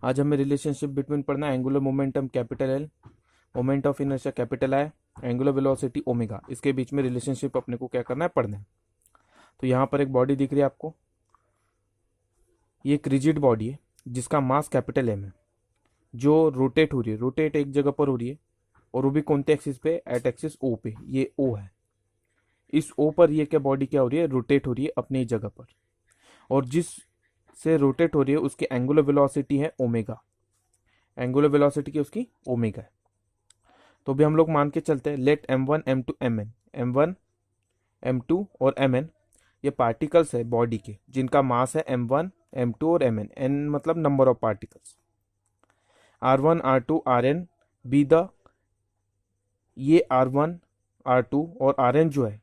आज हमें relationship between पढ़ना है angular momentum capital L, moment of inertia capital I, angular velocity omega, इसके बीच में रिलेशनशिप अपने को क्या करना है, पढ़ना है। तो यहाँ पर एक बॉडी दिख रही है आपको, ये एक रिजिड बॉडी है जिसका मास कैपिटल एम है, जो रोटेट हो रही है, रोटेट एक जगह पर हो रही है, और वो भी कौन से एक्सिस पे, एट एक्सिस ओ पे, ये ओ है। इस ओ पर ये क्या बॉडी क्या हो रही है, रोटेट हो रही है अपनी जगह पर, और जिस से रोटेट हो रही है उसकी एंगुलर वेलोसिटी है ओमेगा, एंगुलर वेलोसिटी की उसकी ओमेगा है। तो भी हम लोग मान के चलते हैं, late m1 m2 mn, m1 m2 और mn ये पार्टिकल्स है बॉडी के जिनका मास है m1 m2 और mn, n मतलब number of particles, r1 r2 rn be the, ये r1 r2 और rn जो है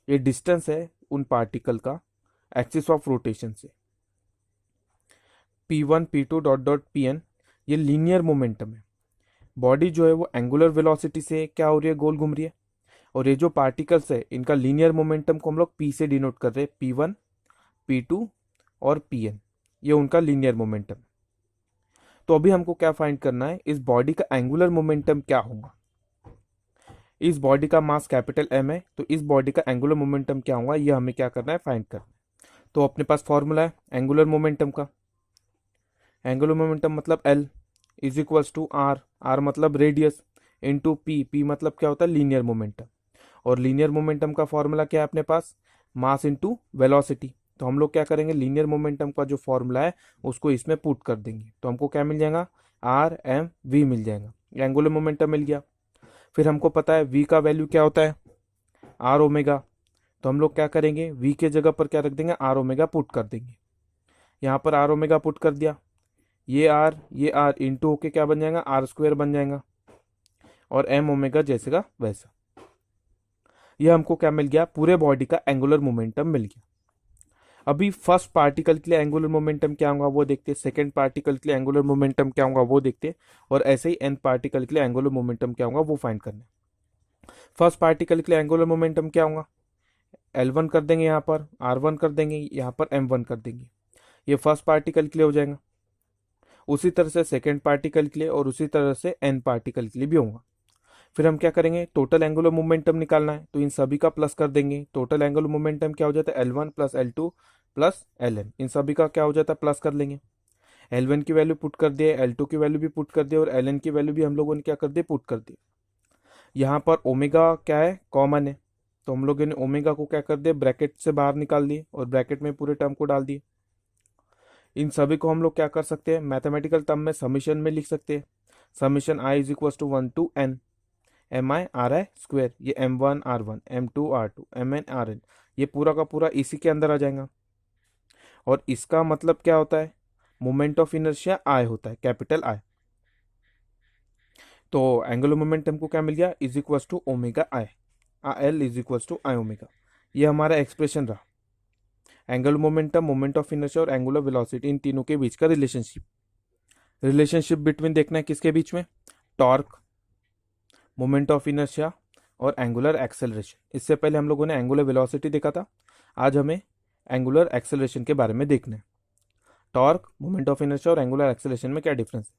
ये डिस्टेंस है उन पार्टिकल का एक्सिस ऑफ रोटेशन से। p1 p2 dot dot pn ये लीनियर मोमेंटम है, बॉडी जो है वो एंगुलर वेलोसिटी से क्या हो रही है, गोल घूम रही है, और ये जो पार्टिकल्स है इनका लीनियर मोमेंटम को हम लोग p से डिनोट कर रहे हैं, p1 p2 और pn, ये उनका लीनियर मोमेंटम। तो अभी हमको क्या फाइंड करना है, इस बॉडी का एंगुलर मोमेंटम क्या होगा। इस बॉडी का मास कैपिटल m है, तो इस बॉडी का एंगुलर मोमेंटम क्या होगा, ये हमें क्या करना है, फाइंड करना है। तो अपने पास फॉर्मूला है एंगुलर मोमेंटम का, एंगुलर मोमेंटम मतलब L is equals to R, R मतलब रेडियस, इंटू पी, पी मतलब क्या होता है, लीनियर मोमेंटम, और लीनियर मोमेंटम का फॉर्मूला क्या है अपने पास, मास इंटू वेलोसिटी। तो हम लोग क्या करेंगे, लीनियर मोमेंटम का जो फॉर्मूला है उसको इसमें पुट कर देंगे, तो हमको क्या मिल जाएगा, आर एम वी मिल जाएगा, एंगुलर मोमेंटम मिल गया। फिर हमको पता है वी का वैल्यू क्या होता है, आर ओमेगा, तो हम लोग क्या करेंगे, वी के जगह पर क्या रख देंगे, आर ओमेगा पुट कर देंगे। यहाँ पर आर ओमेगा पुट कर दिया, ये आर इंटू होके क्या बन जाएगा, आर स्क्वायर बन जाएगा, और एम ओमेगा जैसे का वैसा। ये हमको क्या मिल गया, पूरे बॉडी का एंगुलर मोमेंटम मिल गया। अभी फर्स्ट पार्टिकल के लिए एंगुलर मोमेंटम क्या होगा वो देखते हैं, सेकंड पार्टिकल के लिए एंगुलर मोमेंटम क्या होगा वो देखते हैं, और ऐसे ही एन पार्टिकल के लिए एंगुलर मोमेंटम क्या होगा वो फाइंड करना है। फर्स्ट पार्टिकल के लिए एंगुलर मोमेंटम क्या होगा, L1 कर देंगे, यहाँ पर R1 कर देंगे, यहाँ पर M1 कर देंगे, ये फर्स्ट पार्टिकल के लिए हो जाएगा। उसी तरह से सेकेंड पार्टिकल के लिए, और उसी तरह से एन पार्टिकल के लिए भी होगा। फिर हम क्या करेंगे, टोटल एंगुलर मोमेंटम निकालना है, तो इन सभी का प्लस कर देंगे, टोटल एंगुलर मोमेंटम क्या हो जाता है, L1 plus L2 plus Ln, इन सभी का क्या हो जाता है, प्लस कर लेंगे। L1 की वैल्यू पुट कर दिए, L2 की वैल्यू भी पुट कर दिए, और Ln की वैल्यू भी हम लोगों ने क्या कर दी, पुट कर दी। यहाँ पर ओमेगा क्या है, कॉमन है, तो हम लोगों ने ओमेगा को क्या कर दिया, ब्रैकेट से बाहर निकाल दिए, और ब्रैकेट में पूरे टर्म को डाल दिए। इन सभी को हम लोग क्या कर सकते हैं, मैथमेटिकल टर्म में समीशन में लिख सकते हैं, summation I is equal to 1 to n M I R I square, ये m1 r1 m2 r2 mn rn, ये पूरा का पूरा इसी के अंदर आ जाएगा। और इसका मतलब क्या होता है, मोमेंट ऑफ इनर्शिया आई होता है, कैपिटल आई। तो एंगुलर मोमेंटम को क्या मिल गया, is equal to omega I, L is equal to I omega, ये हमारा एक्सप्रेशन रहा। Angular momentum, moment of inertia और एंगुलर वेलोसिटी, इन तीनों के बीच का रिलेशनशिप, रिलेशनशिप बिटवीन देखना है किसके बीच में, टॉर्क, मोमेंट ऑफ इनर्शिया और एंगुलर एक्सेलरेशन। इससे पहले हम लोगों ने एंगुलर वेलोसिटी देखा था, आज हमें एंगुलर एक्सेलरेशन के बारे में देखना है। टॉर्क, मोमेंट ऑफ इनर्शिया और एंगुलर एक्सेलरेशन में क्या डिफरेंस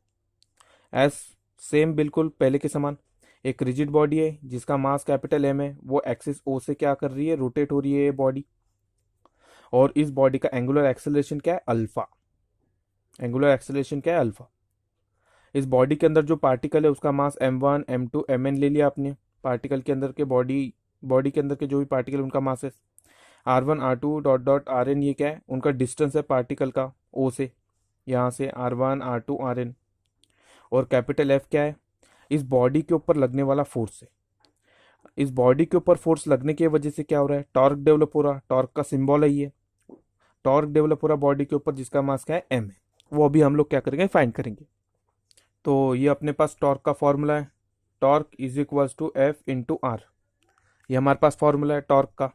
है, एस सेम बिल्कुल पहले के समान। एक रिजिड बॉडी है जिसका मास कैपिटल एम है, वो एक्सिस ओ से क्या कर रही है, रोटेट हो रही है ये बॉडी, और इस बॉडी का एंगुलर एक्सेलरेशन क्या है, अल्फा, एंगुलर एक्सेलरेशन क्या है, अल्फा। इस बॉडी के अंदर जो पार्टिकल है उसका मास m1 m2 mn ले लिया आपने, पार्टिकल के अंदर के बॉडी के अंदर के जो भी पार्टिकल उनका मास है, r1 r2 dot dot rn, ये क्या है, उनका डिस्टेंस है पार्टिकल का o से, यहाँ से r1 r2 rn। और कैपिटल F क्या है, इस बॉडी के ऊपर लगने वाला फोर्स है, इस बॉडी के ऊपर फोर्स लगने की वजह से क्या हो रहा है, टॉर्क डेवलप हो रहा है, टॉर्क का सिंबल है ये, टॉर्क डेवलप हो रहा बॉडी के ऊपर जिसका मास क्या है, m है, वो अभी हम लोग क्या करेंगे, फाइंड करेंगे। तो ये अपने पास टॉर्क का फॉर्मूला है, torque is equals to F into R, ये हमारे पास फॉर्मूला है टॉर्क का।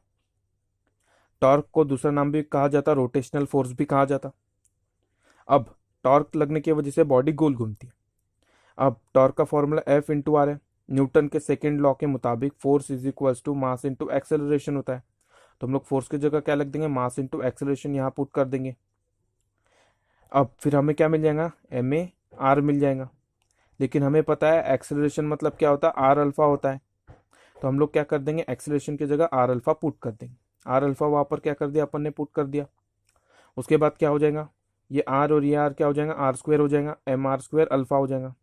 टॉर्क को दूसरा नाम भी कहा जाता, रोटेशनल फोर्स भी कहा जाता। अब टॉर्क लगने की वजह से बॉडी गोल घूमती है। अब टॉर्क का फॉर्मूला एफ इंटू आर है, न्यूटन के सेकेंड लॉ के मुताबिक force is equals to mass into acceleration होता है, तो हम लोग फोर्स की जगह क्या लिख देंगे, मास इंटू एक्सेलरेशन यहाँ पुट कर देंगे। अब फिर हमें क्या मिल जाएगा, एम ए आर मिल जाएगा। लेकिन हमें पता है एक्सेलरेशन मतलब क्या होता है, आर अल्फा होता है। तो हम लोग क्या कर देंगे, एक्सेलरेशन की जगह आर अल्फा पुट कर देंगे। आर अल्फा वहाँ पर क्या कर दिया अपन ने, पुट कर दिया। उसके बाद क्या हो जाएगा, ये आर और ये आर क्या हो जाएगा, आर स्क्वायर हो जाएगा, एम आर स्क्वायर अल्फा हो जाएगा।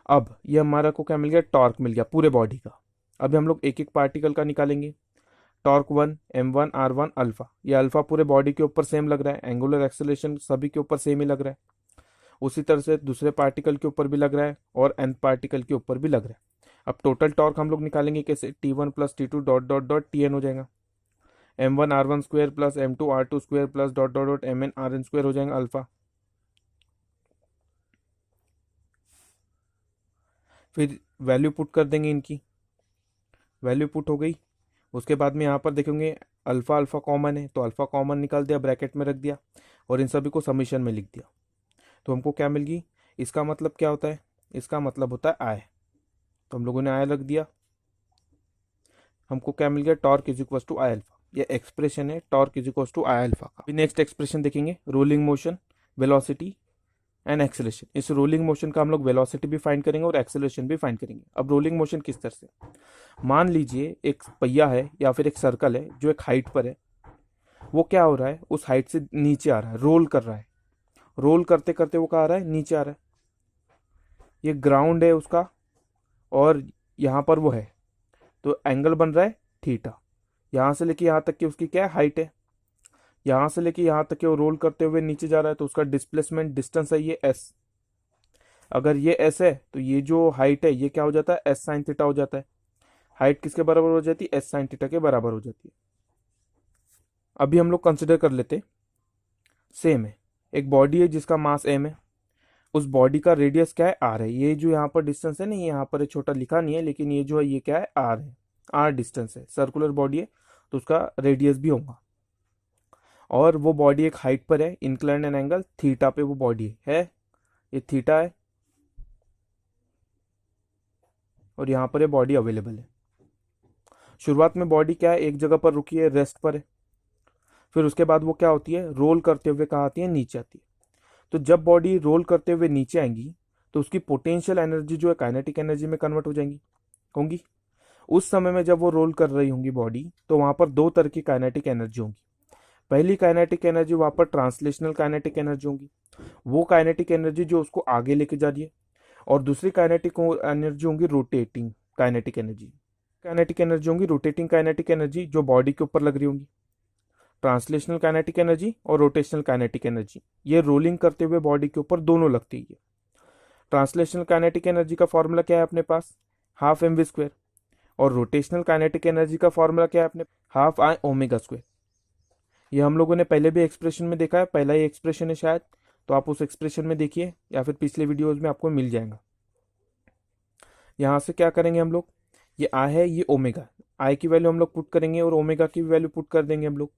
अब ये हमारा को क्या मिल गया, टॉर्क मिल गया पूरे बॉडी का। अभी हम लोग एक एक पार्टिकल का निकालेंगे। टॉर्क 1 M1 R1 अल्फा, ये अल्फा पूरे बॉडी के ऊपर सेम लग रहा है, एंगुलर एक्सेलरेशन सभी के ऊपर सेम ही लग रहा है। उसी तरह से दूसरे पार्टिकल के ऊपर भी लग रहा है और nth पार्टिकल के ऊपर भी लग रहा है। अब टोटल टॉर्क हम लोग निकालेंगे कैसे, T1 plus T2 dot dot dot Tn हो जाएगा। M1 R1 square plus M2 R2 square plus dot dot dot Mn Rn square हो जाएगा अल्फा। फिर वैल्यू पुट कर देंगे इनकी, वैल्यू पुट हो गई। उसके बाद में यहाँ पर देखेंगे अल्फा अल्फा कॉमन है, तो अल्फा कॉमन निकाल दिया, ब्रैकेट में रख दिया और इन सभी को समीशन में लिख दिया। तो हमको क्या मिल गई, इसका मतलब क्या होता है, इसका मतलब होता है आई। तो हम लोगों ने आई रख दिया। हमको क्या मिल गया, torque is equal to I alpha. ये एक्सप्रेशन है torque is equal to I alpha का। नेक्स्ट एक्सप्रेशन देखेंगे, rolling motion, velocity and acceleration. इस रोलिंग मोशन का हम लोग वेलोसिटी भी फाइंड करेंगे और एक्सेलरेशन भी फाइंड करेंगे। अब रोलिंग मोशन किस तरह से, मान लीजिए एक पहिया है या फिर एक सर्कल है जो एक हाइट पर है, वो क्या हो रहा है, उस हाइट से नीचे आ रहा है, रोल कर रहा है। रोल करते करते वो कहाँ आ रहा है, नीचे आ रहा है। ये ग्राउंड है उसका और यहाँ पर वो है, तो एंगल बन रहा है थीटा। यहाँ से लेके यहाँ तक की उसकी क्या है, हाइट है। यहाँ से लेके यहाँ तक के वो रोल करते हुए नीचे जा रहा है, तो उसका डिस्प्लेसमेंट डिस्टेंस है ये एस। अगर ये एस है तो ये जो हाइट है ये क्या हो जाता है, एस साइन थीटा हो जाता है। हाइट किसके बराबर हो जाती है, एस साइन थीटा के बराबर हो जाती है। अभी हम लोग कंसिडर कर लेते, सेम है, एक बॉडी है जिसका मास एम है, उस बॉडी का रेडियस क्या है, आर है। ये जो यहाँ पर डिस्टेंस है ना, ये यहाँ पर छोटा लिखा नहीं है, लेकिन ये जो है ये क्या है, आर है। आर डिस्टेंस है, सर्कुलर बॉडी है तो उसका रेडियस भी होगा। और वो बॉडी एक हाइट पर है, इंक्लाइन एंड एंगल थीटा पे वो बॉडी है, ये थीटा है और यहाँ पर ये बॉडी अवेलेबल है। शुरुआत में बॉडी क्या है, एक जगह पर रुकी है, रेस्ट पर है। फिर उसके बाद वो क्या होती है, रोल करते हुए कहाँ आती है, नीचे आती है। तो जब बॉडी रोल करते हुए नीचे आएंगी तो उसकी पोटेंशियल एनर्जी जो है काइनेटिक एनर्जी में कन्वर्ट हो जाएंगी होंगी। उस समय में जब वो रोल कर रही होंगी बॉडी, तो वहां पर दो तरह की काइनेटिक एनर्जी होंगी। पहली काइनेटिक एनर्जी वहां पर ट्रांसलेशनल काइनेटिक एनर्जी होगी, वो काइनेटिक एनर्जी जो उसको आगे लेके जा रही है। और दूसरी काइनेटिक एनर्जी होंगी rotating kinetic energy. Kinetic energy होंगी रोटेटिंग काइनेटिक एनर्जी जो बॉडी के ऊपर लग रही होंगी। ट्रांसलेशनल काइनेटिक एनर्जी और रोटेशनल काइनेटिक एनर्जी ये रोलिंग करते हुए बॉडी के ऊपर दोनों लगती है। ट्रांसलेशनल काइनेटिक एनर्जी का फॉर्मूला क्या है अपने पास, हाफ एम वी स्क्वायर। और रोटेशनल काइनेटिक एनर्जी का फॉर्मूला क्या है अपने, हाफ आई ओमेगा स्क्वायर। ये हम लोगों ने पहले भी एक्सप्रेशन में देखा है, पहला ही एक्सप्रेशन है शायद, तो आप उस एक्सप्रेशन में देखिए या फिर पिछले वीडियोज में आपको मिल जाएगा। यहाँ से क्या करेंगे हम लोग, ये आई है, ये ओमेगा, आई की वैल्यू हम लोग पुट करेंगे और ओमेगा की वैल्यू पुट कर देंगे हम लोग।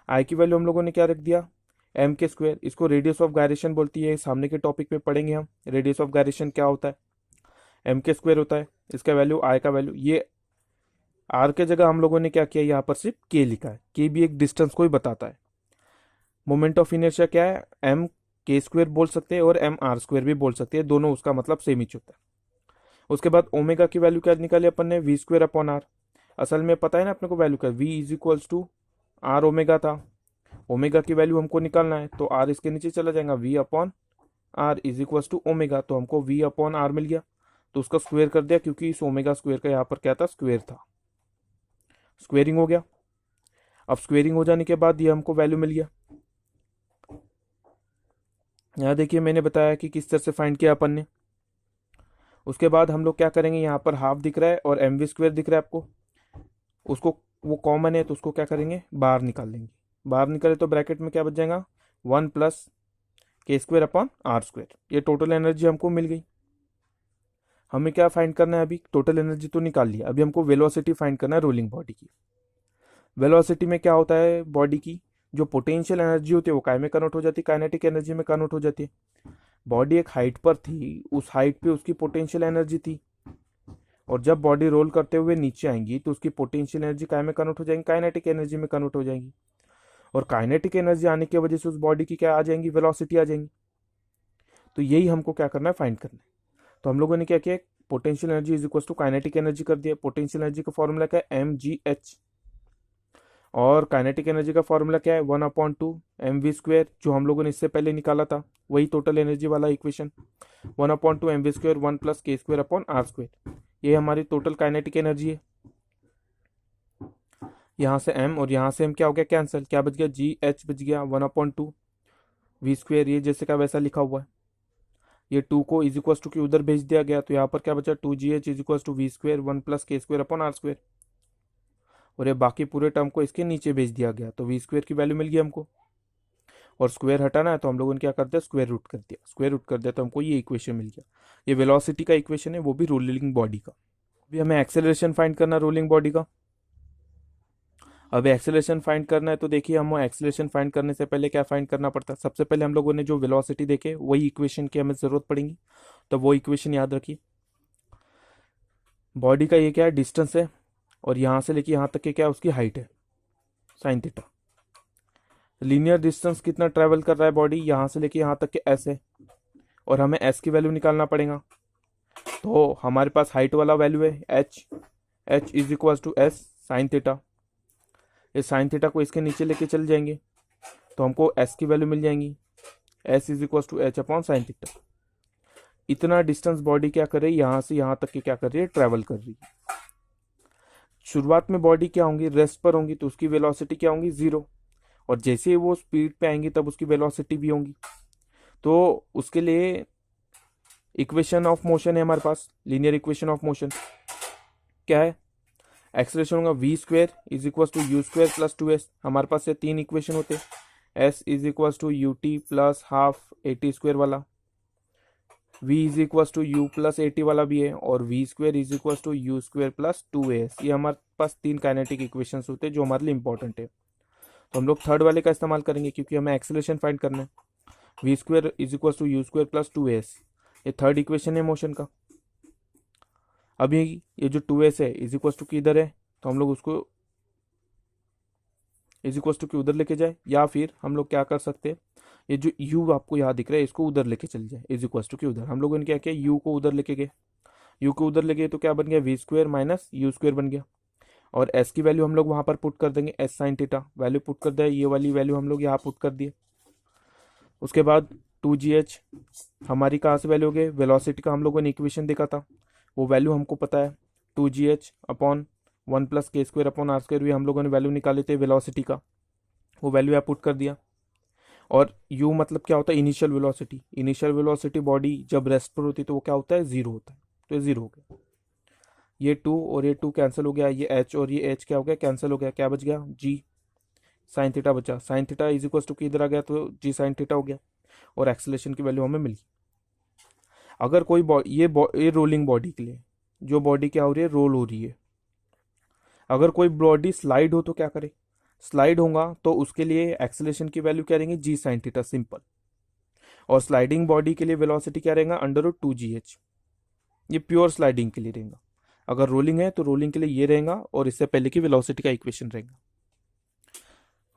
आई की वैल्यू हम लोगों ने क्या रख दिया, एम के स्क्वायर। इसको रेडियस ऑफ गायरेशन बोलती है, सामने के टॉपिक में पढ़ेंगे हम रेडियस ऑफ गायरेशन क्या होता है, एम के स्क्वायर होता है। इसका वैल्यू आई का वैल्यू, ये आर के जगह हम लोगों ने क्या किया, यहाँ पर सिर्फ के लिखा है, के भी एक डिस्टेंस को ही बताता है। मोमेंट ऑफ इनर्शिया क्या है, एम के स्क्वायर बोल सकते हैं और एम आर स्क्वायर भी बोल सकते हैं, दोनों उसका मतलब सेम ही होता है। उसके बाद ओमेगा की वैल्यू क्या निकाली अपन ने, वी स्क्वायर अपॉन आर। असल में पता है ना अपने को वैल्यू क्या, V is equals to R omega था। ओमेगा की वैल्यू हमको निकालना है तो आर इसके नीचे चला जाएगा, V upon R is equals to omega. तो हमको वी अपॉन आर मिल गया, तो उसका स्क्वायर कर दिया क्योंकि इस ओमेगा स्क्वायर का यहाँ पर क्या था, स्क्वायर था। स्क्वेयरिंग हो गया। अब स्क्वेयरिंग हो जाने के बाद ये हमको वैल्यू मिल गया। यहाँ देखिए मैंने बताया कि किस तरह से फाइंड किया अपन ने। उसके बाद हम लोग क्या करेंगे, यहाँ पर हाफ दिख रहा है और एम वी स्क्वायर दिख रहा है आपको, उसको वो कॉमन है तो उसको क्या करेंगे, बाहर निकाल लेंगे। बाहर निकाले तो ब्रैकेट में क्या बच जाएगा, 1 प्लस के स्क्वायर अपॉन आर स्क्वायर। ये टोटल एनर्जी हमको मिल गई। हमें क्या फाइंड करना है, अभी टोटल एनर्जी तो निकाल लिया, अभी हमको वेलोसिटी फाइंड करना है रोलिंग बॉडी की। वेलोसिटी में क्या होता है, बॉडी की जो पोटेंशियल एनर्जी होती है वो काय में कन्वर्ट हो जाती है, काइनेटिक एनर्जी में कन्वर्ट हो जाती है। बॉडी एक हाइट पर थी, उस हाइट पे उसकी पोटेंशियल एनर्जी थी, और जब बॉडी रोल करते हुए नीचे आएंगी तो उसकी पोटेंशियल एनर्जी काय में कन्वर्ट हो जाएंगी, काइनेटिक एनर्जी में कन्वर्ट हो जाएंगी। और काइनेटिक एनर्जी आने की वजह से उस बॉडी की क्या आ जाएंगी, वेलोसिटी आ जाएंगी। तो यही हमको क्या करना है, फाइंड करना है। तो हम लोगों ने क्या किया, potential energy is equal to kinetic energy कर दिया। पोटेंशियल एनर्जी का फॉर्मूला क्या है, mgh, और काइनेटिक एनर्जी का फॉर्मूला क्या है, 1/2 mv², जो हम लोगों ने इससे पहले निकाला था, वही टोटल एनर्जी वाला इक्वेशन, 1/2 mv², 1 + k² r²। ये हमारी टोटल काइनेटिक एनर्जी है। यहाँ से m और यहाँ से m क्या हो गया, कैंसिल, क्या बच गया, gh बच गया, 1/2 v², ये जैसे का वैसा लिखा हुआ है। ये 2 को इज इक्वल टू की उधर भेज दिया गया, तो यहाँ पर क्या बचा, 2gh is equal to v², 1 + k² r²। और ये बाकी पूरे टर्म को इसके नीचे भेज दिया गया, तो v² की वैल्यू मिल गई हमको। और स्क्वायर हटाना है तो हम लोगों ने क्या कर दिया, स्क्वायर रूट कर दिया। स्क्वायर रूट कर दिया तो हमको ये इक्वेशन मिल गया। ये वेलोसिटी का इक्वेशन है, वो भी रोलिंग बॉडी का। अभी हमें एक्सेलरेशन फाइंड करना है रोलिंग बॉडी का। अब एक्सेलरेशन फाइंड करना है तो देखिए, हम एक्सेलरेशन फाइंड करने से पहले क्या फाइंड करना पड़ता है, सबसे पहले हम लोगों ने जो वेलोसिटी देखे वही इक्वेशन की हमें जरूरत पड़ेगी। तो वो इक्वेशन याद रखिए। बॉडी का ये क्या है, डिस्टेंस है, और यहाँ से लेके यहाँ तक के क्या है, उसकी हाइट है, साइन थीटा। लीनियर डिस्टेंस कितना ट्रेवल कर रहा है बॉडी, यहाँ से लेके यहाँ तक के एस है, और हमें एस की वैल्यू निकालना पड़ेगा। तो हमारे पास हाइट वाला वैल्यू है H is equal to S sine theta. इस साइन थीटा को इसके नीचे लेके चल जाएंगे तो हमको एस की वैल्यू मिल जाएंगी, S is equal to H upon sine theta. इतना डिस्टेंस बॉडी क्या कर रही है, यहाँ से यहाँ तक की क्या कर रही है, ट्रैवल कर रही है। शुरुआत में बॉडी क्या होंगी, रेस्ट पर होंगी, तो उसकी वेलोसिटी क्या होंगी, 0। और जैसे ही वो स्पीड पे आएंगी तब उसकी वेलोसिटी भी होंगी। तो उसके लिए इक्वेशन ऑफ मोशन है हमारे पास, लीनियर इक्वेशन ऑफ मोशन क्या है, एक्सेलरेशन होगा v² is equal to u² + 2s। हमारे पास ये 3 इक्वेशन होते हैं, s is equal to ut + ½ at² वाला, v is equal to u + at वाला भी है, और v² is equal to u² + 2as। ये हमारे पास 3 काइनेटिक इक्वेशन होते हैं जो हमारे लिए इंपॉर्टेंट है। तो हम लोग थर्ड वाले का इस्तेमाल करेंगे क्योंकि हमें एक्सेलरेशन फाइंड करना है। v² is equal to u² + 2s, ये थर्ड इक्वेशन है मोशन का। अभी ये जो 2s है इज इक्वल टू किधर है, तो हम लोग उसको इज इक्वल टू की उधर लेके जाए, या फिर हम लोग क्या कर सकते हैं, ये जो u आपको यहाँ दिख रहा है इसको उधर लेके चल जाए, इज इक्वल टू की उधर। हम लोगों ने क्या किया, u को उधर लेके गए, u को उधर ले गए तो क्या बन गया, v² - u² बन गया। और s की वैल्यू हम लोग वहां पर पुट कर देंगे, s sine theta value put कर दिया, ये वाली वैल्यू हम लोग यहाँ पुट कर दिए। उसके बाद 2gh हमारी कहाँ से वैल्यू हो गई, वेलोसिटी का हम लोगों ने इक्वेशन देखा था, वो वैल्यू हमको पता है, 2gh अपॉन 1 + k² r²। भी हम लोगों ने वैल्यू निकाले थे वेलोसिटी का, वो वैल्यू यहाँ पुट कर दिया। और u मतलब क्या होता है, initial velocity. Initial velocity body जब रेस्ट पर होती है तो वो क्या होता है, 0 होता है, तो ये 0 हो गया। ये 2 और ये 2 कैंसिल हो गया, ये h और ये h क्या हो गया, कैंसिल हो गया, क्या बच गया, g साइन थीटा बचा। Sine theta is equal to किधर आ गया, तो g साइन थीटा हो गया, और एक्सेलरेशन की वैल्यू हमें मिली। अगर कोई ये रोलिंग बॉडी के लिए जो बॉडी क्या हो रही है, रोल हो रही है, अगर कोई बॉडी स्लाइड हो तो क्या करे, स्लाइड होगा तो उसके लिए एक्सेलरेशन की वैल्यू क्या रहेंगे, g साइन थीटा, सिंपल। और स्लाइडिंग बॉडी के लिए वेलोसिटी क्या रहेगा, √2gh। ये प्योर स्लाइडिंग के लिए रहेगा। अगर रोलिंग है तो रोलिंग के लिए ये रहेगा, और इससे पहले की वेलोसिटी का इक्वेशन रहेगा।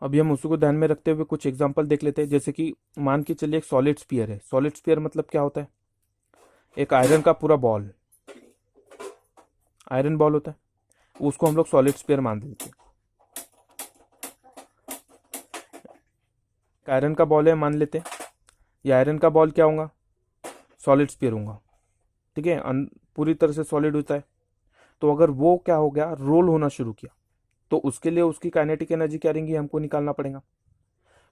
अभी हम उसको ध्यान में रखते हुए कुछ एग्जांपल देख लेते हैं। जैसे कि मान के चलिए एक सॉलिड स्फीयर है। सॉलिड स्फीयर मतलब क्या होता है, एक आयरन का पूरा बॉल, आयरन बॉल होता है, उसको हम लोग सॉलिड स्फीयर मान देते हैं। आयरन का बॉल है मान लेते हैं, ये आयरन का बॉल क्या होगा, सॉलिड स्फीयर होगा, ठीक है, पूरी तरह से सॉलिड होता है। तो अगर वो क्या हो गया, रोल होना शुरू किया, तो उसके लिए उसकी काइनेटिक एनर्जी क्या रहेंगी, हमको निकालना पड़ेगा।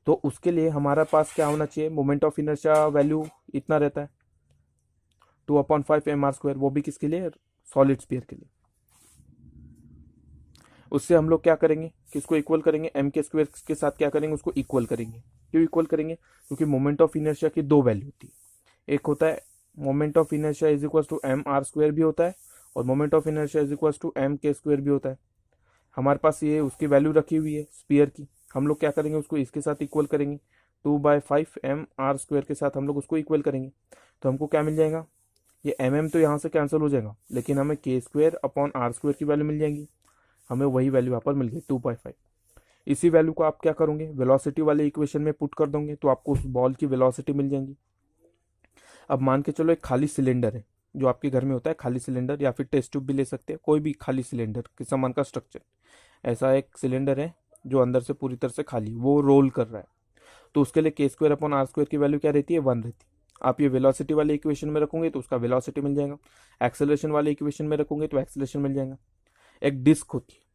तो उसके लिए हमारा पास क्या होना चाहिए, मोमेंट ऑफ इनर्शिया वैल्यू इतना रहता है, 2/5 mr², वो भी किसके लिए, सॉलिड स्फीयर के लिए। उससे हम लोग क्या करेंगे, किसको इक्वल करेंगे, m² के साथ क्या करेंगे, उसको इक्वल करेंगे। क्यों इक्वल करेंगे, क्योंकि मोमेंट ऑफ इनर्शिया की 2 वैल्यू होती है। एक होता है moment of inertia is equal to mr² भी होता है, और moment of inertia is equal to mk² भी होता है। हमारे पास ये उसकी वैल्यू रखी हुई है स्पीयर की, हम लोग क्या करेंगे, उसको इसके साथ इक्वल करेंगे, 2/5 mr² के साथ हम लोग उसको इक्वल करेंगे। तो हमको क्या मिल जाएगा, ये mm तो यहाँ से कैंसिल हो जाएगा, लेकिन हमें k² r² की वैल्यू मिल जाएगी। हमें वही वैल्यू यहाँ पर मिल गई 2/5। इसी वैल्यू को आप क्या करोगे, वेलोसिटी वाले इक्वेशन में पुट कर दोगे, तो आपको उस बॉल की वेलोसिटी मिल जाएगी। अब मान के चलो एक खाली सिलेंडर है जो आपके घर में होता है, खाली सिलेंडर, या फिर टेस्ट ट्यूब भी ले सकते हैं, कोई भी खाली सिलेंडर के समान का स्ट्रक्चर। ऐसा एक सिलेंडर है जो अंदर से पूरी तरह से खाली, वो रोल कर रहा है। तो उसके लिए के स्क्वायर अपॉन आर स्क्वायर की वैल्यू क्या रहती है, 1 रहती है। आप ये वेलोसिटी वाले इक्वेशन में रखोगे तो उसका वेलोसिटी मिल जाएगा, एक्सेलरेशन वाले इक्वेशन में रखोगे तो एक्सेलरेशन मिल जाएगा। एक डिस्क होती है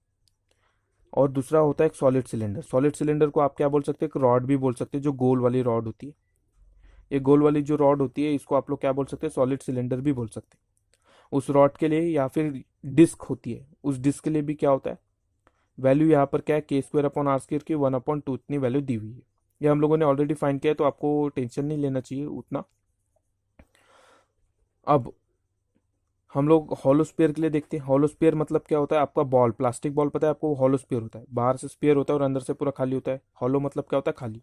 और दूसरा होता है एक सॉलिड सिलेंडर। सॉलिड सिलेंडर को आप क्या बोल सकते हैं, एक रॉड भी बोल सकते हैं, जो गोल वाली रॉड होती है। ये गोल वाली जो रॉड होती है इसको आप लोग क्या बोल सकते हैं, सॉलिड सिलेंडर भी बोल सकते हैं। उस रॉड के लिए या फिर डिस्क होती है, उस डिस्क के लिए भी क्या होता है, वैल्यू यहाँ पर क्या है, के स्क्वायर अपॉन आर स्क्वायर की 1/2 इतनी वैल्यू दी हुई है। ये हम लोगों ने ऑलरेडी फाइंड किया है तो आपको टेंशन नहीं लेना चाहिए उतना। अब हम लोग हॉलो स्फीयर के लिए देखते हैं। हॉलो स्फीयर मतलब क्या होता है, आपका बॉल, प्लास्टिक बॉल पता है आपको, हॉलो स्फीयर होता है, बाहर से स्फीयर होता है और अंदर से पूरा खाली होता है। हॉलो मतलब क्या होता है, खाली।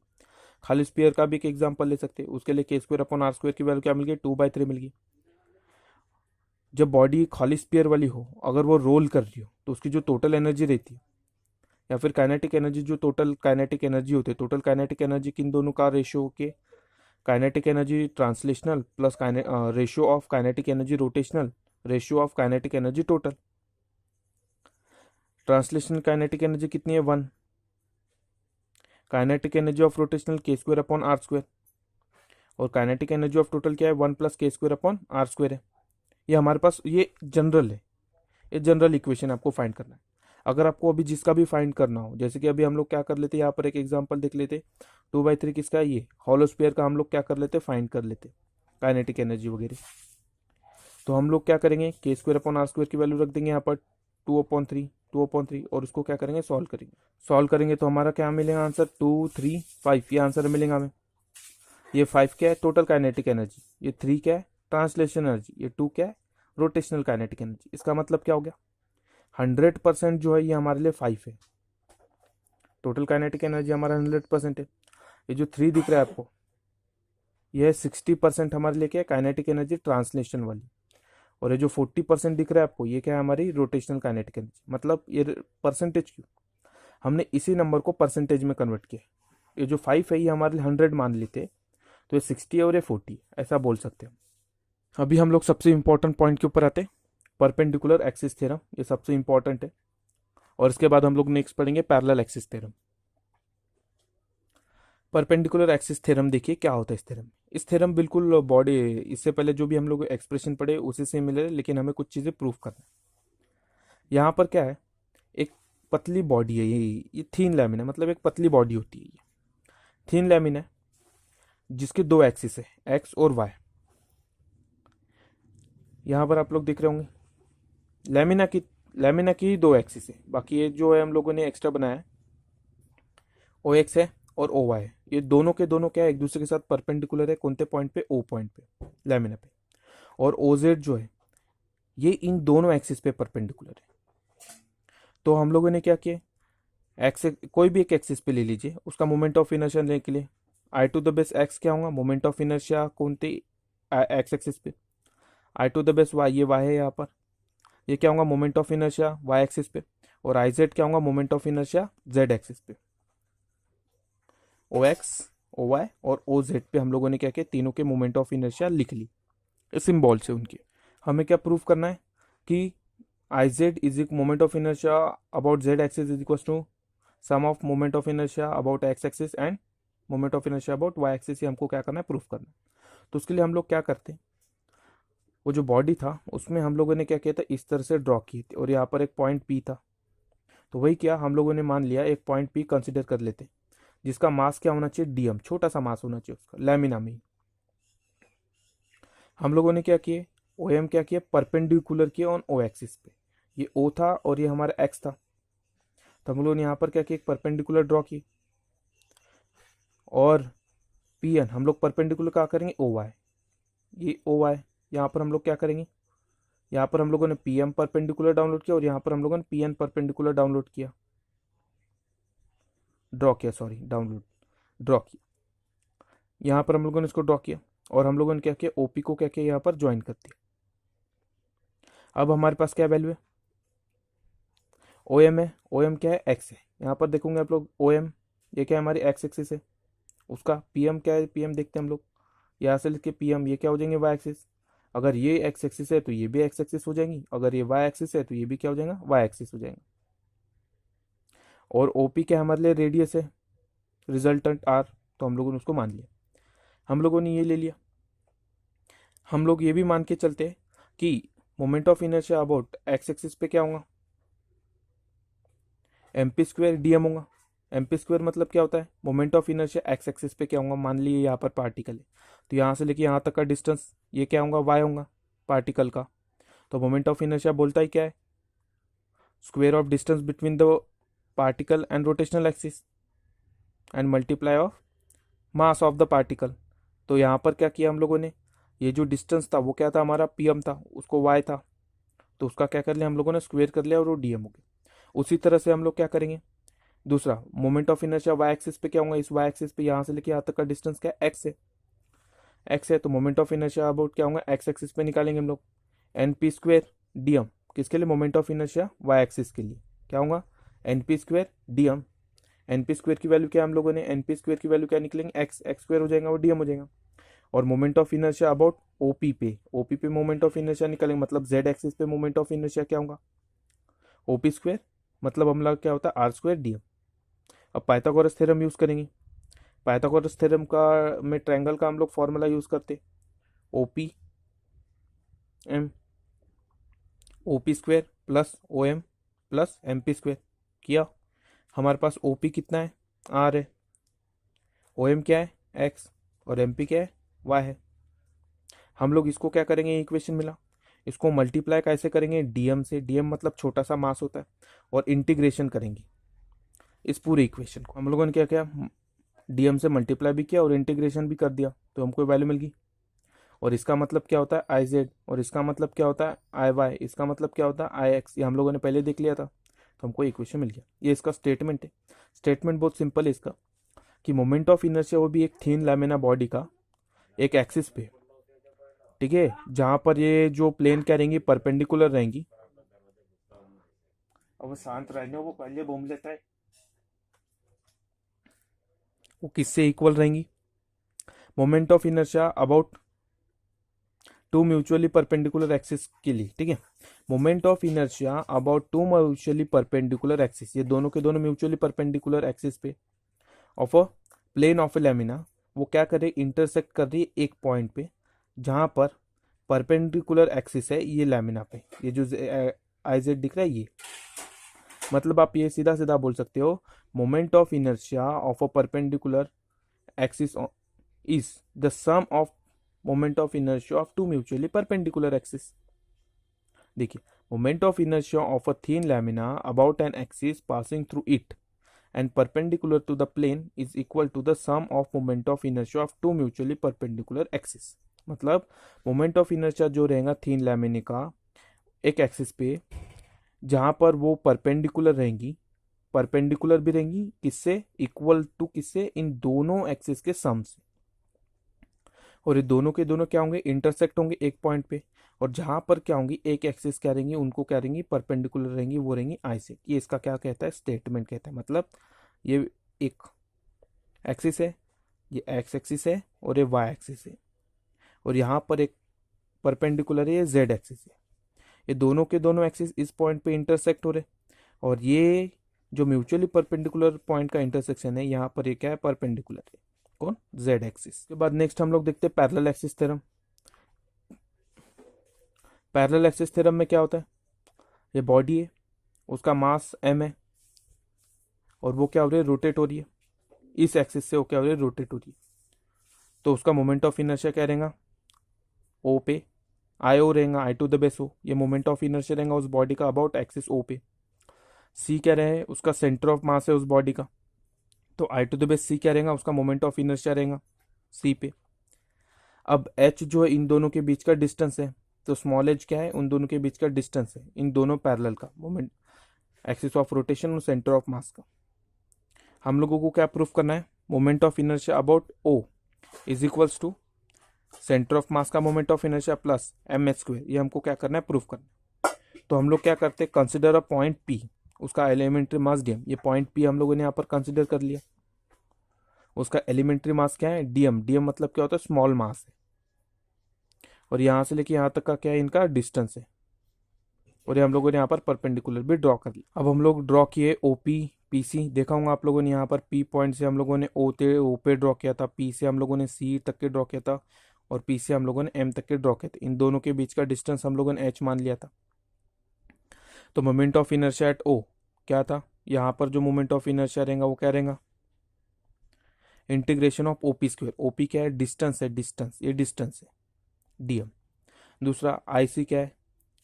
खाली स्फीयर का भी एक एग्जांपल ले सकते हैं। उसके लिए के स्क्वायर अपॉन आर स्क्वायर की वैल्यू क्या मिल गई, 2/3 मिल गई। जब बॉडी खाली स्फीयर वाली हो, अगर वो रोल कर रही हो तो उसकी जो टोटल एनर्जी रहती है, या फिर काइनेटिक एनर्जी, जो टोटल काइनेटिक एनर्जी होती है, टोटल काइनेटिक एनर्जी किन दोनों का रेशियो के, kinetic energy translational plus ratio of kinetic energy rotational, ratio of kinetic energy total. Translational kinetic energy कितनी है, 1। काइनेटिक एनर्जी ऑफ रोटेशनल के स्क्वायर अपॉन आर स्क्वायर, और काइनेटिक एनर्जी ऑफ टोटल क्या है, 1 प्लस के square upon are square है। ये हमारे पास ये जनरल है, ये जनरल इक्वेशन आपको फाइंड करना है। अगर आपको अभी जिसका भी फाइंड करना हो, जैसे कि अभी हम लोग क्या कर लेते, यहाँ पर एक एग्जांपल देख लेते, 2/3 किसका है, ये हॉलो स्फीयर का हम लोग क्या कर लेते, फाइंड कर लेते काइनेटिक एनर्जी वगैरह। तो हम लोग क्या करेंगे, के स्क्वायर अपॉन आर स्क्वायर की वैल्यू रख देंगे यहाँ पर 2/3 और उसको क्या करेंगे, सॉल्व करेंगे। सॉल्व करेंगे तो हमारा क्या मिलेगा आंसर, 2, 3, 5, ये आंसर मिलेगा हमें। ये 5 क्या है, टोटल काइनेटिक एनर्जी, ये 3 क्या है, ट्रांसलेशन एनर्जी, ये 2 क्या है, रोटेशनल काइनेटिक एनर्जी। इसका मतलब क्या हो गया, 100% जो है ये हमारे लिए 5 है। टोटल काइनेटिक एनर्जी हमारा 100% है। ये जो 3 दिख रहा है आपको, ये 60% हमारे लिए क्या है, काइनेटिक एनर्जी ट्रांसलेशन वाली। और ये जो 40% दिख रहा है आपको, ये क्या है, हमारी रोटेशनल काइनेटिक एनर्जी। मतलब ये परसेंटेज क्यों, हमने इसी नंबर को परसेंटेज में कन्वर्ट किया। ये जो 5 है ये हमारे लिए 100 मान लेते, तो ये 60 और ये 40 ऐसा बोल सकते हैं। अभी हम लोग सबसे इंपॉर्टेंट पॉइंट के ऊपर आते हैं, परपेंडिकुलर एक्सिस थ्योरम, ये सबसे इंपॉर्टेंट है। और इसके बाद हम लोग नेक्स्ट पढ़ेंगे parallel axis theorem. Perpendicular axis theorem देखिए क्या होता है इस थ्योरम। इस थ्योरम बिल्कुल बॉडी, इससे पहले जो भी हम लोग एक्सप्रेशन पढ़े उसी से मिले, लेकिन हमें कुछ चीज़ें प्रूव करना है। यहाँ पर क्या है, एक पतली बॉडी है, ये थीन लैमिन है, मतलब एक पतली बॉडी होती है। ये थीन लैमिन है जिसके 2 एक्सिस है, एक्स और वाई। यहाँ पर आप लोग देख रहे होंगे लैमिना की 2 एक्सिस है। बाकी ये जो है हम लोगों ने एक्स्ट्रा बनाया है, ओ एक्स है और ओ वाई है। ये दोनों के दोनों क्या है, एक दूसरे के साथ परपेंडिकुलर है, कौन से पॉइंट पे, ओ पॉइंट पे, लैमिना पे। और ओ जेड जो है ये इन दोनों एक्सिस पे परपेंडिकुलर है। तो हम लोगों ने क्या किया, एक्स कोई भी एक एक्सिस पे ले लीजिए, उसका मोमेंट ऑफ इनर्शिया लेने के लिए आई टू द बेस एक्स क्या होगा, मोमेंट ऑफ इनर्शिया कौन थे, एक्स एक्सिस पे। I to the base Y, ये वाई है यहाँ पर, ये क्या होगा, moment of inertia Y axis पे। और आई जेड क्या होगा, moment of inertia Z axis पे। ओ एक्स, ओ वाई और ओ जेड पे हम लोगों ने क्या किया, तीनों के मोमेंट ऑफ इनर्शिया लिख ली सिंबल से उनके। हमें क्या प्रूव करना है कि आई जेड इज इक moment of inertia about Z axis is equal to sum of moment of inertia about X axis and moment of inertia about Y axis. हमको क्या करना है, प्रूफ करना है। तो उसके लिए हम लोग क्या करते हैं, वो जो बॉडी था उसमें हम लोगों ने क्या किया था, इस तरह से ड्रॉ की थी, और यहाँ पर एक पॉइंट पी था। तो वही क्या हम लोगों ने मान लिया, एक पॉइंट पी कंसिडर कर लेते, जिसका मास क्या होना चाहिए, डीएम, छोटा सा मास होना चाहिए उसका, लैमिना में। हम लोगों ने क्या किए, ओ एम क्या किया, परपेंडिकुलर किया ऑन ओ एक्सिस पे। ये ओ था और ये हमारा एक्स था, तो हम लोगों ने यहाँ पर क्या किया, एक परपेंडिकुलर ड्रॉ की। और पी एन हम लोग परपेंडिकुलर क्या करेंगे, ओ वाई, ये ओ वाई। यहाँ पर हम लोग क्या करेंगे, यहाँ पर हम लोगों ने पी एम परपेंडिकुलर डाउनलोड किया और यहाँ पर हम लोगों ने पी एन परपेंडिकुलर डाउनलोड किया, ड्रॉ किया, सॉरी डाउनलोड, ड्रॉ किया। यहाँ पर हम लोगों ने इसको ड्रॉ किया और हम लोगों ने क्या किया, ओपी को क्या किया, यहाँ पर ज्वाइन कर दिया। अब हमारे पास क्या वैल्यू है, ओ एम है, ओ एम क्या है, एक्स है। यहाँ पर देखोगे आप लोग, ओ एम ये क्या है, हमारी एक्स एक्सिस है। उसका पी एम क्या है, पी एम देखते हैं हम लोग, यहाँ से लेके पी एम, ये क्या हो जाएंगे वाई एक्सिस। अगर ये एक्स एक्सिस है तो ये भी एक्स एक्सिस हो जाएंगी, अगर ये वाई एक्सिस है तो ये भी क्या हो जाएगा वाई एक्सिस हो जाएंगे। और ओपी क्या हमारे लिए रेडियस है, रिजल्टेंट आर, तो हम लोगों ने उसको मान लिया। हम लोगों ने ये ले लिया। हम लोग ये भी मान के चलते हैं कि moment of inertia about X axis पे क्या होगा, M P square D M होगा। एम पी स्क्वायर मतलब क्या होता है, moment of inertia X axis पे क्या होगा, मान लीजिए यहाँ पर पार्टिकल है, तो यहाँ से लेके यहाँ तक का डिस्टेंस ये क्या होगा वाई होगा पार्टिकल का। तो मोमेंट ऑफ इनर्शिया बोलता ही क्या है, square of distance between the particle and rotational axis and multiply of mass of the particle. तो यहाँ पर क्या किया हम लोगों ने, ये जो डिस्टेंस था वो क्या था हमारा पी एम था, उसको वाई था, तो उसका क्या कर लिया हम लोगों ने स्क्वायर कर लिया और वो डी एम हो गया। उसी तरह से हम लोग क्या करेंगे, दूसरा moment of inertia Y axis पे क्या होगा, इस वाई एक्सिस पे यहाँ से लेके यहाँ तक का डिस्टेंस क्या एक्स है, एक्स है, तो मोमेंट ऑफ इनर्शिया अबाउट क्या होगा एक्स एक्सिस पे निकालेंगे हम लोग, N P square D M, किसके लिए, moment of inertia Y axis के लिए क्या होगा N P square D M. N P square की वैल्यू क्या हम लोगों ने, एन पी स्क्वायर की वैल्यू क्या निकलेंगे एक्स, एक्स स्क्वायर हो जाएगा वो डी एम हो जाएगा। और moment of inertia about OP पे, ओपी पे मोमेंट ऑफ इनर्शिया निकालेंगे, मतलब जेड एक्सिस पे मोमेंट ऑफ इनर्शिया क्या होगा ओपी स्क्वायर, मतलब हम लोग क्या होता है आर स्क्वायर डी एम। अब पाइथागोरस थ्योरम यूज करेंगे, पाइथागोरस थ्योरम का में ट्रायंगल का हम लोग फॉर्मूला यूज करते, OP M, OP square plus O M plus M P square किया। हमारे पास ओपी कितना है आर है, ओ एम क्या है एक्स, और एम पी क्या है वाई है। हम लोग इसको क्या करेंगे, इक्वेशन मिला, इसको मल्टीप्लाई कैसे करेंगे डीएम से, डीएम मतलब छोटा सा मास होता है, और इंटीग्रेशन करेंगे इस पूरे इक्वेशन को। हम लोगों ने क्या किया, डीएम से मल्टीप्लाई भी किया और इंटीग्रेशन भी कर दिया, तो हमको वैल्यू मिल गई। और इसका मतलब क्या होता है आई जेड, और इसका मतलब क्या होता है आई वाई, इसका मतलब क्या होता है आई एक्स, ये हम लोगों ने पहले देख लिया था, तो हमको इक्वेशन मिल गया। ये इसका स्टेटमेंट है। स्टेटमेंट बहुत सिंपल है इसका, कि मोमेंट ऑफ इनर्शिया वो भी एक थिन लैमिना बॉडी का एक एक्सिस पे, ठीक है, जहां पर ये जो प्लेन क्या रहेंगी परपेंडिकुलर रहेंगी। अब शांत रहने, वो पहले घूम लेता है, वो किससे इक्वल रहेंगी, moment of inertia about two mutually perpendicular axis के लिए, ठीक है। Moment of inertia about two mutually perpendicular axis, ये दोनों के दोनों म्यूचुअली परपेंडिकुलर एक्सिस पे of a plane of a lamina, वो क्या कर रही है इंटरसेक्ट कर रही है एक पॉइंट पे, जहां पर परपेंडिकुलर एक्सिस है ये लैमिना पे, ये जो आई जेड दिख रहा है ये, मतलब आप ये सीधा सीधा बोल सकते हो moment of inertia of a perpendicular axis is the sum of moment of inertia of two mutually perpendicular axis. देखिए, moment of inertia of a thin lamina about an axis passing through it and perpendicular to the plane is equal to the sum of moment of inertia of two mutually perpendicular axis। मतलब moment of inertia जो रहेगा थीन lamina का एक axis पे, जहां पर वो perpendicular रहेंगी, परपेंडिकुलर भी रहेंगी किससे, इक्वल टू किससे, इन दोनों एक्सिस के सम से, और ये दोनों के दोनों क्या होंगे इंटरसेक्ट होंगे एक पॉइंट पे, और जहां पर क्या होंगी एक एक्सिस क्या रहेंगी, उनको क्या रहेंगी परपेंडिकुलर रहेंगी, वो रहेंगी आई से। ये इसका क्या कहता है स्टेटमेंट कहता है, मतलब ये एक एक्सिस है, ये एक्स एक्सिस है और ये वाई एक्सिस है, और यहाँ पर एक परपेंडिकुलर है ये जेड एक्सिस है, ये दोनों के दोनों एक्सिस इस पॉइंट पे इंटरसेक्ट हो रहे, और ये जो म्यूचुअली परपेंडिकुलर पॉइंट का इंटरसेक्शन है यहाँ पर ये क्या है परपेंडिकुलर है, कौन जेड एक्सिस। के बाद नेक्स्ट हम लोग देखते हैं parallel axis theorem. Parallel axis theorem में क्या होता है, ये बॉडी है, उसका मास m है, और वो क्या हो रही है रोटेट हो रही है, इस एक्सिस से वो क्या हो रही है रोटेट हो रही है, तो उसका मोमेंट ऑफ इनर्शिया क्या रहेगा ओ पे, आई ओ रहेगा, आई टू द बेस ओ, ये मोमेंट ऑफ इनर्शिया रहेगा उस बॉडी का अबाउट एक्सिस ओ पे। सी क्या रहे, उसका सेंटर ऑफ मास है उस बॉडी का, तो आई टू द बेस सी क्या रहेगा, उसका मोमेंट ऑफ इनर्शिया रहेगा सी पे। अब एच जो है इन दोनों के बीच का डिस्टेंस है, तो स्मॉल एच क्या है, उन दोनों के बीच का डिस्टेंस है इन दोनों पैरेलल का, मोमेंट एक्सिस ऑफ रोटेशन और सेंटर ऑफ मास का। हम लोगों को क्या प्रूफ करना है, moment of inertia about O is equals to centre of mass का moment of inertia plus M H square, ये हमको क्या करना है प्रूफ करना है। तो हम लोग क्या करते हैं, कंसिडर अ पॉइंट पी, उसका एलिमेंट्री मास डीएम, ये पॉइंट पी हम लोगों ने यहाँ पर कंसिडर कर लिया, उसका एलिमेंट्री मास क्या है, डीएम। डीएम मतलब क्या होता है, स्मॉल मास है। और यहाँ से लेके यहाँ तक का क्या है, इनका डिस्टेंस है। और ये हम लोगों ने यहाँ पर परपेंडिकुलर भी ड्रॉ कर लिया। अब हम लोग ड्रॉ किए ओपी पीसी, देखा होगा आप लोगों ने, यहाँ पर पी पॉइंट से हम लोगों ने ओ पे ड्रॉ किया था, पी से हम लोगों ने सी तक के ड्रॉ किया था, और पी से हम लोगों ने एम तक के ड्रॉ किया था। इन दोनों के बीच का डिस्टेंस हम लोगों ने एच मान लिया था। तो मोमेंट ऑफ इनर्शिया एट ओ क्या था, यहाँ पर जो मोमेंट ऑफ इनर्शिया रहेगा वो क्या रहेगा, integration of OP square. OP क्या है, डिस्टेंस है, डिस्टेंस, ये डिस्टेंस है, डीएम। दूसरा आईसी क्या है,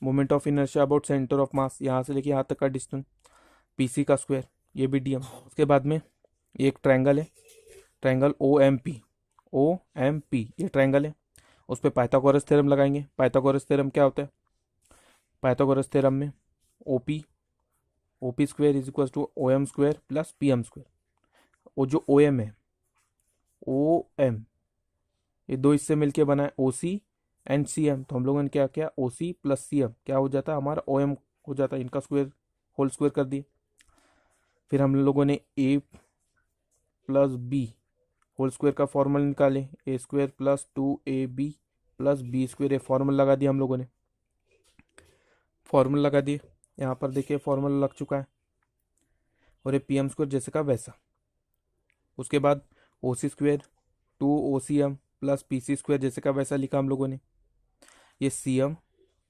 moment of inertia about centre of मास, यहाँ से लेके यहाँ तक का डिस्टेंस, पीसी का स्क्वायर, ये भी डीएम। उसके बाद में ये एक ट्रायंगल है, triangle O M P, O M P, ये ट्रायंगल है। उस पर पाइथागोरस थ्योरम लगाएंगे। पाइथागोरस थ्योरम क्या होता है, पाइथागोरस थ्योरम में OP OP square is equal to O M square plus P M square. वो जो ओ एम है, ओ एम, ये दो इससे मिलके बना है ओ सी एंड सी एम। तो हम लोगों ने क्या किया, ओ सी प्लस सी एम क्या हो जाता है, हमारा ओ एम हो जाता है। इनका स्क्वायर होल स्क्वायर कर दिए। फिर हम लोगों ने A plus B whole square का फॉर्मूला निकाले, A square plus 2ab plus B square, ये फॉर्मूला लगा दिया हम लोगों ने, फॉर्मूला लगा दिए। यहाँ पर देखिए फॉर्मूला लग चुका है, और ये पी एम स्क्वायर जैसे का वैसा। उसके बाद O C square 2 OCM plus P C square जैसे का वैसा लिखा हम लोगों ने। ये C M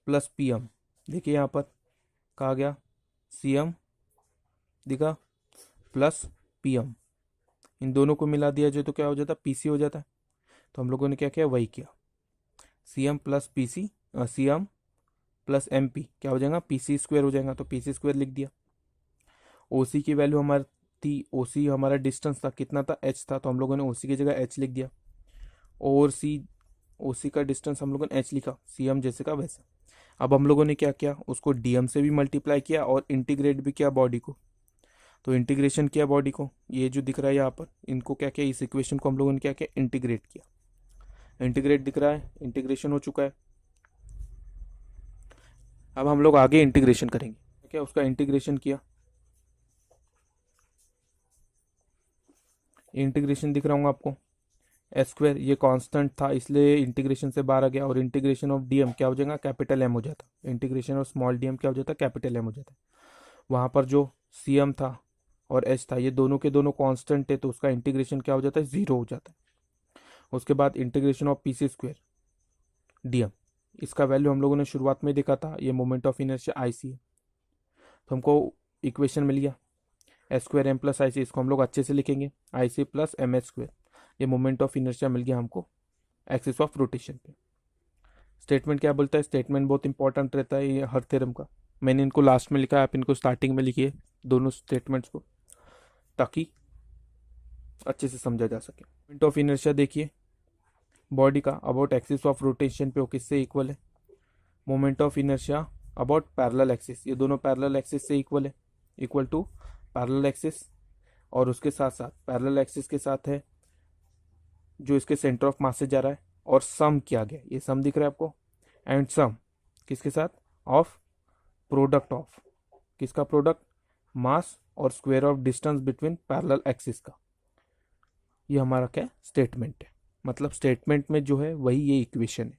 plus P M, देखिए यहाँ पर कहा गया सी एम दिखा प्लस पी एम, इन दोनों को मिला दिया जाए तो क्या हो जाता है, पीसी हो जाता है। तो हम लोगों ने क्या किया, वही किया, C M plus P C, C M plus M P क्या हो जाएगा, पी सी स्क्वायर हो जाएगा। तो पी सी स्क्वायर लिख दिया। ओ सी की वैल्यू हमारी थी, ओ सी हमारा डिस्टेंस था, कितना था, एच था। तो हम लोगों ने ओ सी की जगह एच लिख दिया। और सी, ओ सी का डिस्टेंस हम लोगों ने एच लिखा, सी एम जैसे का वैसा। अब हम लोगों ने क्या किया, उसको डी एम से भी मल्टीप्लाई किया और इंटीग्रेट भी किया बॉडी को। तो इंटीग्रेशन किया बॉडी को, ये जो दिख रहा है यहाँ पर, इनको क्या किया, इस इक्वेशन को हम लोगों ने क्या किया, इंटीग्रेट किया। इंटीग्रेट दिख रहा है, इंटीग्रेशन हो चुका है। अब हम लोग आगे इंटीग्रेशन करेंगे। क्या उसका इंटीग्रेशन किया, इंटीग्रेशन दिख रहा हूँ आपको, एस स्क्वायर ये कांस्टेंट था इसलिए इंटीग्रेशन से बाहर आ गया। और इंटीग्रेशन ऑफ डीएम क्या हो जाएगा, कैपिटल एम हो जाता। इंटीग्रेशन ऑफ स्मॉल डीएम क्या हो जाता, कैपिटल एम हो जाता। वहाँ पर जो सी एम था और एच था, ये दोनों के दोनों कांस्टेंट है, तो उसका इंटीग्रेशन क्या हो जाता है, जीरो हो जाता है। उसके बाद integration of P C square DM, इसका वैल्यू हम लोगों ने शुरुआत में देखा था, ये moment of inertia I C है। तो हमको इक्वेशन मिल गया S square M plus I C, इसको हम लोग अच्छे से लिखेंगे, I C plus M H square. ये मोमेंट ऑफ इनर्शिया मिल गया हमको एक्सिस ऑफ रोटेशन पे। स्टेटमेंट क्या बोलता है, स्टेटमेंट बहुत इंपॉर्टेंट रहता है ये हर थ्योरम का। मैंने इनको लास्ट में लिखा है, आप इनको स्टार्टिंग में लिखिए दोनों स्टेटमेंट्स को, ताकि अच्छे से समझा जा सके। मोमेंट ऑफ इनर्शिया देखिए बॉडी का अबाउट एक्सिस ऑफ रोटेशन पे वो किससे इक्वल है, moment of inertia about parallel axis, ये दोनों पैरेलल एक्सिस से इक्वल है, इक्वल टू पैरेलल एक्सिस। और उसके साथ साथ पैरेलल एक्सिस के साथ है जो इसके सेंटर ऑफ मास से जा रहा है, और सम किया गया, ये सम दिख रहा है आपको, एंड सम किसके साथ, ऑफ प्रोडक्ट ऑफ, किसका प्रोडक्ट, मास और square of distance between parallel axis का। ये हमारा क्या स्टेटमेंट है, मतलब स्टेटमेंट में जो है वही ये इक्वेशन है।